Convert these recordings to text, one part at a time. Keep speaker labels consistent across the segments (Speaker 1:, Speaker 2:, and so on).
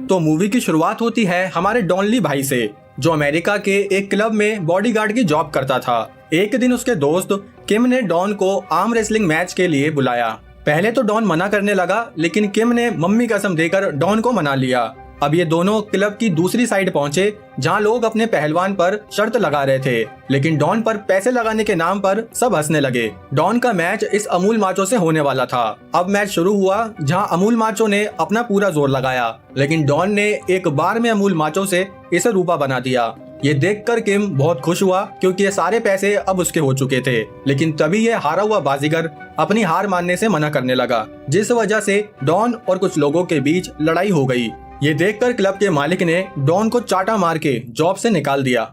Speaker 1: तो मूवी की शुरुआत होती है हमारे डॉन ली भाई से, जो अमेरिका के एक क्लब में बॉडीगार्ड की जॉब करता था। एक दिन उसके दोस्त किम ने डॉन को आर्म रेसलिंग मैच के लिए बुलाया। पहले तो डॉन मना करने लगा, लेकिन किम ने मम्मी कसम देकर डॉन को मना लिया। अब ये दोनों क्लब की दूसरी साइड पहुंचे, जहां लोग अपने पहलवान पर शर्त लगा रहे थे, लेकिन डॉन पर पैसे लगाने के नाम पर सब हंसने लगे। डॉन का मैच इस अमूल माचो से होने वाला था। अब मैच शुरू हुआ, जहां अमूल माचो ने अपना पूरा जोर लगाया, लेकिन डॉन ने एक बार में अमूल माचो से इसे रूपा बना दिया। ये देखकर किम बहुत खुश हुआ, क्योंकि ये सारे पैसे अब उसके हो चुके थे। लेकिन तभी ये हारा हुआ बाजीगर अपनी हार मानने से मना करने लगा, जिस वजह से डॉन और कुछ लोगों के बीच लड़ाई हो गई। ये देखकर क्लब के मालिक ने डॉन को चाटा मार के जॉब से निकाल दिया।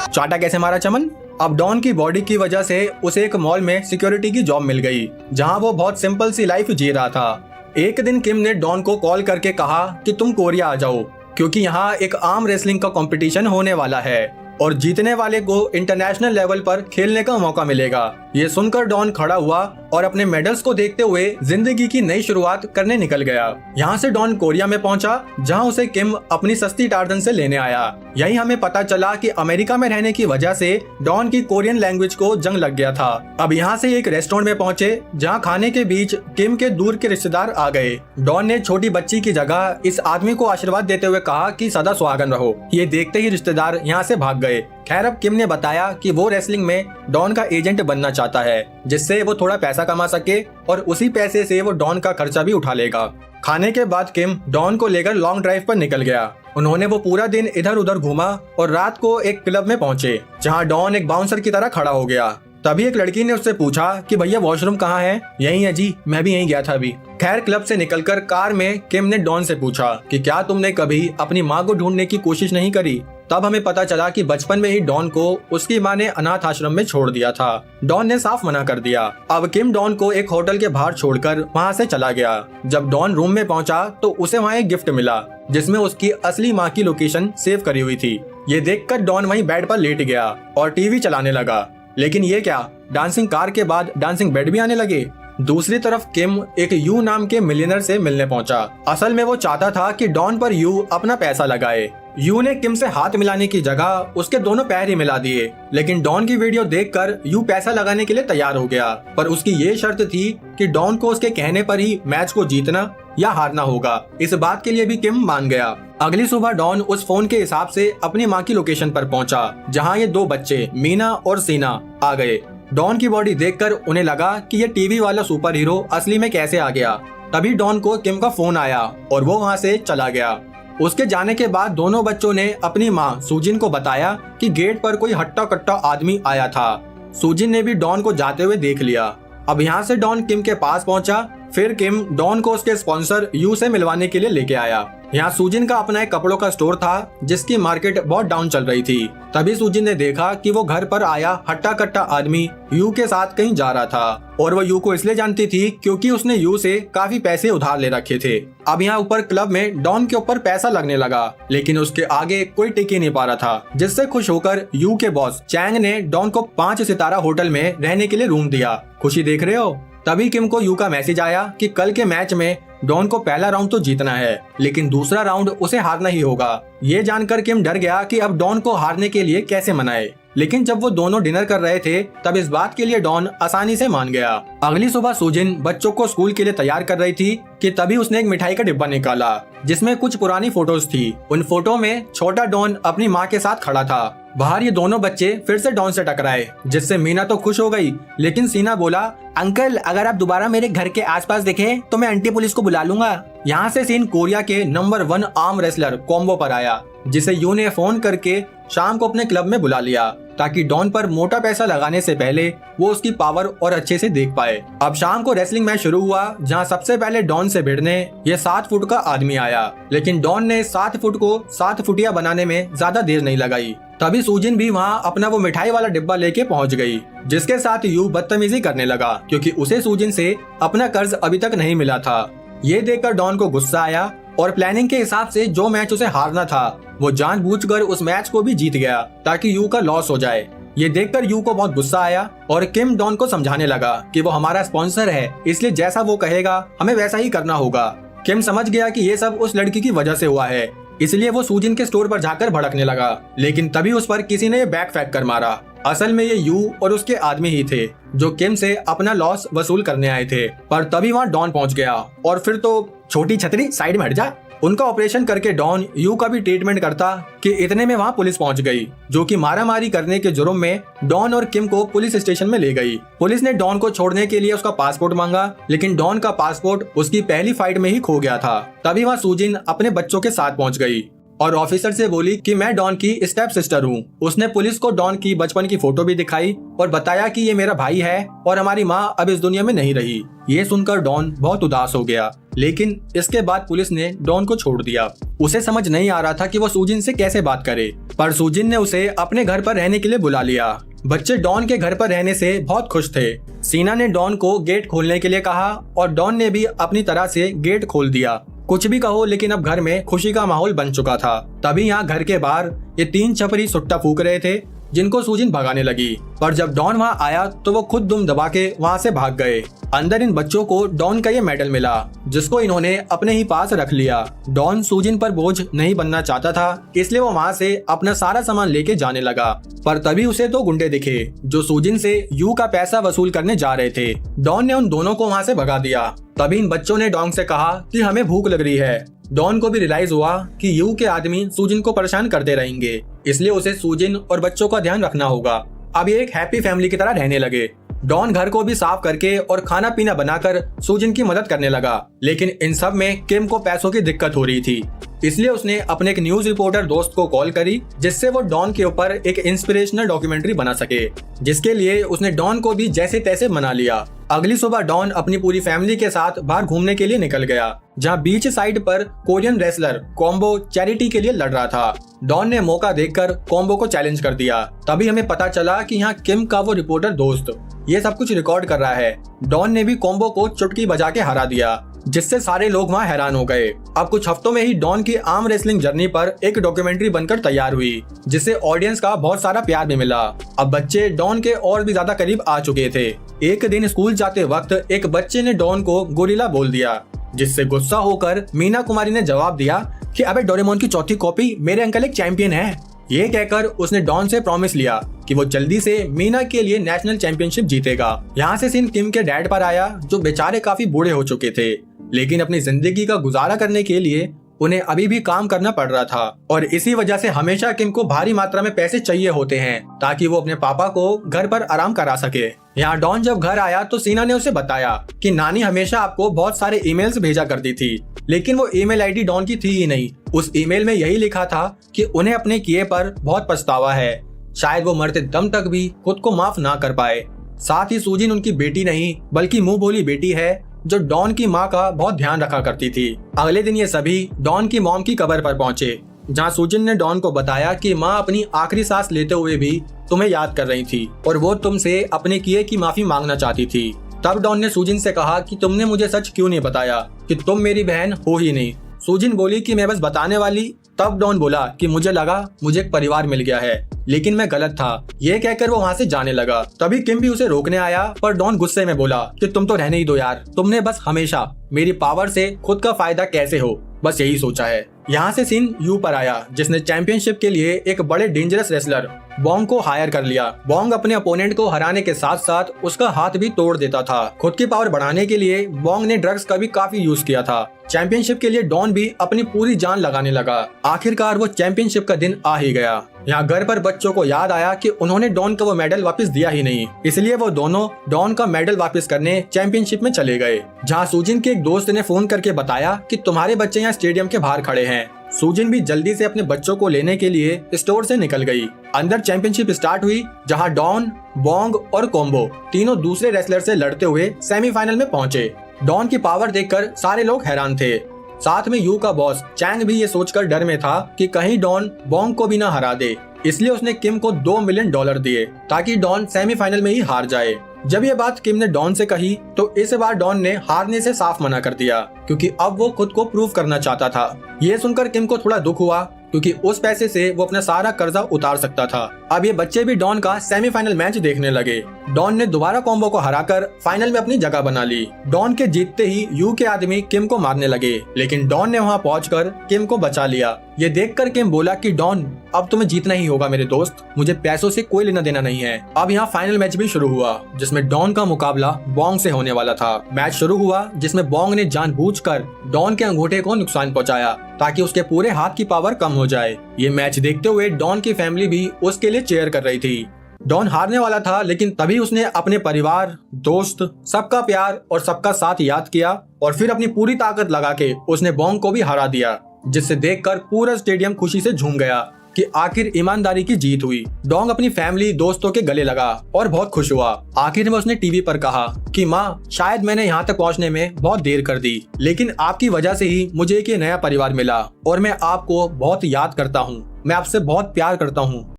Speaker 1: चाटा कैसे मारा चमन? अब डॉन की बॉडी की वजह से उसे एक मॉल में सिक्योरिटी की जॉब मिल गई, जहां वो बहुत सिंपल सी लाइफ जी रहा था। एक दिन किम ने डॉन को कॉल करके कहा कि तुम कोरिया आ जाओ, क्योंकि यहाँ एक आर्म रेसलिंग का कंपटीशन होने वाला है और जीतने वाले को इंटरनेशनल लेवल पर खेलने का मौका मिलेगा। ये सुनकर डॉन खड़ा हुआ और अपने मेडल्स को देखते हुए जिंदगी की नई शुरुआत करने निकल गया। यहाँ से डॉन कोरिया में पहुंचा, जहाँ उसे किम अपनी सस्ती टार्जन से लेने आया। यही हमें पता चला कि अमेरिका में रहने की वजह से डॉन की कोरियन लैंग्वेज को जंग लग गया था। अब यहाँ से एक रेस्टोरेंट में पहुंचे, जहाँ खाने के बीच किम के दूर के रिश्तेदार आ गए। डॉन ने छोटी बच्ची की जगह इस आदमी को आशीर्वाद देते हुए कहा कि सदा सुहागन रहो। ये देखते ही रिश्तेदार यहाँ से भाग गए। खैर, अब किम ने बताया कि वो रेसलिंग में डॉन का एजेंट बनना चाहता है, जिससे वो थोड़ा पैसा कमा सके और उसी पैसे से वो डॉन का खर्चा भी उठा लेगा। खाने के बाद किम डॉन को लेकर लॉन्ग ड्राइव पर निकल गया। उन्होंने वो पूरा दिन इधर उधर घूमा और रात को एक क्लब में पहुंचे, जहां डॉन एक बाउंसर की तरह खड़ा हो गया। तभी एक लड़की ने उससे पूछा कि भैया वॉशरूम कहाँ है? यही है जी, मैं भी यहीं गया था अभी। खैर, क्लब से निकलकर कार में किम ने डॉन से पूछा कि क्या तुमने कभी अपनी माँ को ढूंढने की कोशिश नहीं करी? तब हमें पता चला कि बचपन में ही डॉन को उसकी माँ ने अनाथ आश्रम में छोड़ दिया था। डॉन ने साफ मना कर दिया। अब किम डॉन को एक होटल के बाहर छोड़कर वहाँ से चला गया। जब डॉन रूम में पहुँचा तो उसे वहाँ एक गिफ्ट मिला, जिसमें उसकी असली माँ की लोकेशन सेव करी हुई थी। ये देखकर डॉन वहीं बेड पर लेट गया और टीवी चलाने लगा। लेकिन ये क्या, डांसिंग कार के बाद डांसिंग बेड भी आने लगे। दूसरी तरफ किम एक यू नाम के मिलियनर से मिलने पहुंचा। असल में वो चाहता था कि डॉन पर यू अपना पैसा लगाए। यू ने किम से हाथ मिलाने की जगह उसके दोनों पैर ही मिला दिए, लेकिन डॉन की वीडियो देखकर यू पैसा लगाने के लिए तैयार हो गया। पर उसकी ये शर्त थी कि डॉन को उसके कहने पर ही मैच को जीतना या हारना होगा। इस बात के लिए भी किम मान गया। अगली सुबह डॉन उस फोन के हिसाब से अपनी माँ की लोकेशन पर पहुंचा, जहाँ ये दो बच्चे मीना और सीना आ गए। डॉन की बॉडी देखकर उन्हें लगा कि ये टीवी वाला सुपर हीरो असली में कैसे आ गया। तभी डॉन को किम का फोन आया और वो वहाँ से चला गया। उसके जाने के बाद दोनों बच्चों ने अपनी माँ सुजिन को बताया कि गेट पर कोई हट्टा कट्टा आदमी आया था। सुजिन ने भी डॉन को जाते हुए देख लिया। अब यहाँ से डॉन किम के पास पहुंचा। फिर किम डॉन को उसके स्पॉन्सर यू से मिलवाने के लिए लेके आया। यहाँ सुजिन का अपना एक कपड़ों का स्टोर था, जिसकी मार्केट बहुत डाउन चल रही थी। तभी सुजिन ने देखा कि वो घर पर आया हट्टा कट्टा आदमी यू के साथ कहीं जा रहा था, और वो यू को इसलिए जानती थी क्योंकि उसने यू से काफी पैसे उधार ले रखे थे। अब यहाँ ऊपर क्लब में डॉन के ऊपर पैसा लगने लगा, लेकिन उसके आगे कोई टिक ही नहीं पा रहा था, जिससे खुश होकर यू के बॉस चैंग ने डॉन को 5 सितारा होटल में रहने के लिए रूम दिया। खुशी देख रहे हो? तभी किम को यू का मैसेज आया कि कल के मैच में डॉन को पहला राउंड तो जीतना है, लेकिन दूसरा राउंड उसे हारना ही होगा। ये जानकर किम डर गया कि अब डॉन को हारने के लिए कैसे मनाए। लेकिन जब वो दोनों डिनर कर रहे थे, तब इस बात के लिए डॉन आसानी से मान गया। अगली सुबह सुजिन बच्चों को स्कूल के लिए तैयार कर रही थी कि तभी उसने एक मिठाई का डिब्बा निकाला, जिसमें कुछ पुरानी फोटोज थी। उन फोटो में छोटा डॉन अपनी माँ के साथ खड़ा था। बाहर ये दोनों बच्चे फिर से डॉन से टकराए, जिससे मीना तो खुश हो गई, लेकिन सीना बोला, अंकल अगर आप दोबारा मेरे घर के आसपास दिखे तो मैं आंटी पुलिस को बुला लूंगा। यहाँ से सीन कोरिया के नंबर 1 आर्म रेसलर कॉम्बो पर आया, जिसे यू ने फोन करके शाम को अपने क्लब में बुला लिया, ताकि डॉन पर मोटा पैसा लगाने से पहले वो उसकी पावर और अच्छे से देख पाए। अब शाम को रेसलिंग मैच शुरू हुआ, जहां सबसे पहले डॉन से भिड़ने ये 7 फुट का आदमी आया, लेकिन डॉन ने 7 फुट को 7 फुटिया बनाने में ज्यादा देर नहीं लगाई। तभी सुजिन भी वहाँ अपना वो मिठाई वाला डिब्बा लेके पहुँच गई, जिसके साथ यू बदतमीजी करने लगा, क्योंकि उसे सुजिन से अपना कर्ज अभी तक नहीं मिला था। ये देखकर डॉन को गुस्सा आया और प्लानिंग के हिसाब से जो मैच उसे हारना था, वो जानबूझकर उस मैच को भी जीत गया, ताकि यू का लॉस हो जाए। ये देखकर यू को बहुत गुस्सा आया और किम डॉन को समझाने लगा कि वो हमारा स्पॉन्सर है, इसलिए जैसा वो कहेगा हमें वैसा ही करना होगा। किम समझ गया कि ये सब उस लड़की की वजह से हुआ है, इसलिए वो सूजिन के स्टोर पर जाकर भड़कने लगा। लेकिन तभी उस पर किसी ने ये बैग फेंक कर मारा। असल में ये यू और उसके आदमी ही थे जो किम से अपना लॉस वसूल करने आए थे। पर तभी वहाँ डॉन पहुंच गया और फिर तो छोटी छतरी साइड में हट जा। उनका ऑपरेशन करके डॉन यू का भी ट्रीटमेंट करता कि इतने में वहाँ पुलिस पहुंच गई, जो कि मारामारी करने के जुर्म में डॉन और किम को पुलिस स्टेशन में ले गई। पुलिस ने डॉन को छोड़ने के लिए उसका पासपोर्ट मांगा, लेकिन डॉन का पासपोर्ट उसकी पहली फाइट में ही खो गया था। तभी वहाँ सूजिन अपने बच्चों के साथ पहुंच गई और ऑफिसर से बोली कि मैं डॉन की स्टेप सिस्टर हूँ। उसने पुलिस को डॉन की बचपन की फोटो भी दिखाई और बताया कि ये मेरा भाई है और हमारी माँ अब इस दुनिया में नहीं रही। ये सुनकर डॉन बहुत उदास हो गया, लेकिन इसके बाद पुलिस ने डॉन को छोड़ दिया। उसे समझ नहीं आ रहा था कि वो सूजिन से कैसे बात करे, पर सूजिन ने उसे अपने घर पर रहने के लिए बुला लिया। बच्चे डॉन के घर पर रहने से बहुत खुश थे। सीना ने डॉन को गेट खोलने के लिए कहा और डॉन ने भी अपनी तरह से गेट खोल दिया। कुछ भी कहो, लेकिन अब घर में खुशी का माहौल बन चुका था। तभी यहाँ घर के बाहर ये 3 छपरी सुट्टा फूक रहे थे, जिनको सूजिन भगाने लगी। पर जब डॉन वहाँ आया तो वो खुद दुम दबा के वहाँ से भाग गए। अंदर इन बच्चों को डॉन का ये मेडल मिला, जिसको इन्होंने अपने ही पास रख लिया। डॉन सूजिन पर बोझ नहीं बनना चाहता था, इसलिए वो वहाँ से अपना सारा सामान लेके जाने लगा। पर तभी उसे 2 गुंडे दिखे जो सूजिन से यू का पैसा वसूल करने जा रहे थे। डॉन ने उन दोनों को वहाँ से भगा दिया। तभी इन बच्चों ने डॉन से कहा कि हमें भूख लग रही है। डॉन को भी रियलाइज हुआ कि यू के आदमी सूजिन को परेशान करते रहेंगे, इसलिए उसे सूजिन और बच्चों का ध्यान रखना होगा। अब ये एक हैप्पी फैमिली की तरह रहने लगे। डॉन घर को भी साफ करके और खाना पीना बनाकर सूजिन की मदद करने लगा, लेकिन इन सब में किम को पैसों की दिक्कत हो रही थी, इसलिए उसने अपने एक न्यूज रिपोर्टर दोस्त को कॉल करी, जिससे वो डॉन के ऊपर एक इंस्पिरेशनल डॉक्यूमेंट्री बना सके, जिसके लिए उसने डॉन को भी जैसे तैसे मना लिया। अगली सुबह डॉन अपनी पूरी फैमिली के साथ बाहर घूमने के लिए निकल गया, जहाँ बीच साइड पर कोरियन रेसलर कॉम्बो चैरिटी के लिए लड़ रहा था। डॉन ने मौका देखकर कॉम्बो को चैलेंज कर दिया। तभी हमें पता चला कि यहाँ किम का वो रिपोर्टर दोस्त ये सब कुछ रिकॉर्ड कर रहा है। डॉन ने भी कॉम्बो को चुटकी बजा के हरा दिया, जिससे सारे लोग वहाँ हैरान हो गए। अब कुछ हफ्तों में ही डॉन की आर्म रेसलिंग जर्नी पर एक डॉक्यूमेंट्री बनकर तैयार हुई, जिससे ऑडियंस का बहुत सारा प्यार भी मिला। अब बच्चे डॉन के और भी ज्यादा करीब आ चुके थे। एक दिन स्कूल जाते वक्त एक बच्चे ने डॉन को गोरिल्ला बोल दिया, जिससे गुस्सा होकर मीना कुमारी ने जवाब दिया कि अबे डोरेमोन की चौथी कॉपी, मेरे अंकल एक चैंपियन है। ये कहकर उसने डॉन से प्रॉमिस लिया कि वो जल्दी से मीना के लिए नेशनल चैंपियनशिप जीतेगा। यहाँ से सीन किम के डैड पर आया, जो बेचारे काफी बूढ़े हो चुके थे, लेकिन अपनी जिंदगी का गुजारा करने के लिए उन्हें अभी भी काम करना पड़ रहा था। और इसी वजह से हमेशा किम को भारी मात्रा में पैसे चाहिए होते हैं, ताकि वो अपने पापा को घर पर आराम करा सके। यहाँ डॉन जब घर आया तो सीना ने उसे बताया कि नानी हमेशा आपको बहुत सारे ईमेल्स भेजा करती थी, लेकिन वो ईमेल आईडी डॉन की थी ही नहीं। उस ईमेल में यही लिखा था कि उन्हें अपने किए पर बहुत पछतावा है, शायद वो मरते दम तक भी खुद को माफ ना कर पाए। साथ ही सूजिन उनकी बेटी नहीं बल्कि मुंह बोली बेटी है, जो डॉन की माँ का बहुत ध्यान रखा करती थी। अगले दिन ये सभी डॉन की मॉम की कब्र पर पहुंचे, जहाँ सूजिन ने डॉन को बताया कि माँ अपनी आखिरी सांस लेते हुए भी तुम्हें याद कर रही थी और वो तुमसे अपने किए की माफी मांगना चाहती थी। तब डॉन ने सूजिन से कहा कि तुमने मुझे सच क्यों नहीं बताया कि तुम मेरी बहन हो ही नहीं। सूजिन बोली कि मैं बस बताने वाली। तब डॉन बोला कि मुझे लगा मुझे एक परिवार मिल गया है, लेकिन मैं गलत था। ये कहकर वो वहाँ से जाने लगा। तभी किम भी उसे रोकने आया, पर डॉन गुस्से में बोला कि तुम तो रहने ही दो यार, तुमने बस हमेशा मेरी पावर से खुद का फायदा कैसे हो, बस यही सोचा है। यहाँ से सीन यू पर आया, जिसने चैंपियनशिप के लिए एक बड़े डेंजरस रेसलर बॉन्ग को हायर कर लिया। बॉन्ग अपने अपोनेंट को हराने के साथ साथ उसका हाथ भी तोड़ देता था। खुद की पावर बढ़ाने के लिए बॉन्ग ने ड्रग्स का भी काफी यूज किया था। चैंपियनशिप के लिए डॉन भी अपनी पूरी जान लगाने लगा। आखिरकार वो चैंपियनशिप का दिन आ ही गया। यहाँ घर पर बच्चों को याद आया कि उन्होंने डॉन को वो मेडल वापस दिया ही नहीं, इसलिए वो दोनों डॉन का मेडल वापस करने चैंपियनशिप में चले गए। जहाँ सूजिन के एक दोस्त ने फोन करके बताया कि तुम्हारे बच्चे यहाँ स्टेडियम के बाहर खड़े हैं। सूजिन भी जल्दी से अपने बच्चों को लेने के लिए स्टोर से निकल गई। अंदर चैंपियनशिप स्टार्ट हुई, जहां डॉन, बॉन्ग और कॉम्बो तीनों दूसरे रेसलर से लड़ते हुए सेमीफाइनल में पहुंचे। डॉन की पावर देखकर सारे लोग हैरान थे। साथ में यू का बॉस चैंग भी ये सोचकर डर में था कि कहीं डॉन बॉन्ग को भी ना हरा दे, इसलिए उसने किम को $2 मिलियन दिए ताकि डॉन सेमीफाइनल में ही हार जाए। जब ये बात किम ने डॉन से कही तो इस बार डॉन ने हारने से साफ मना कर दिया, क्योंकि अब वो खुद को प्रूव करना चाहता था। ये सुनकर किम को थोड़ा दुख हुआ, क्योंकि उस पैसे से वो अपना सारा कर्जा उतार सकता था। अब ये बच्चे भी डॉन का सेमीफाइनल मैच देखने लगे। डॉन ने दोबारा कॉम्बो को हराकर फाइनल में अपनी जगह बना ली। डॉन के जीतते ही यू के आदमी किम को मारने लगे, लेकिन डॉन ने वहां पहुंचकर किम को बचा लिया। ये देखकर किम बोला कि डॉन, अब तुम्हें जीतना ही होगा मेरे दोस्त, मुझे पैसों से कोई लेना देना नहीं है। अब यहाँ फाइनल मैच भी शुरू हुआ, जिसमें डॉन का मुकाबला बोंग से होने वाला था। मैच शुरू हुआ जिसमें बोंग ने जानबूझकर डॉन के अंगूठे को नुकसान पहुंचाया ताकि उसके पूरे हाथ की पावर कम हो जाए। ये मैच देखते हुए डॉन की फैमिली भी उसके लिए चीयर कर रही थी। डॉन हारने वाला था, लेकिन तभी उसने अपने परिवार, दोस्त, सबका प्यार और सबका साथ याद किया और फिर अपनी पूरी ताकत लगा के उसने बोंग को भी हरा दिया, जिससे देखकर पूरा स्टेडियम खुशी से झूम गया कि आखिर ईमानदारी की जीत हुई। डोंग अपनी फैमिली, दोस्तों के गले लगा और बहुत खुश हुआ। आखिर में उसने टीवी पर कहा कि माँ, शायद मैंने यहाँ तक पहुँचने में बहुत देर कर दी, लेकिन आपकी वजह से ही मुझे एक ये नया परिवार मिला और मैं आपको बहुत याद करता हूँ। मैं आपसे बहुत प्यार करता हूँ।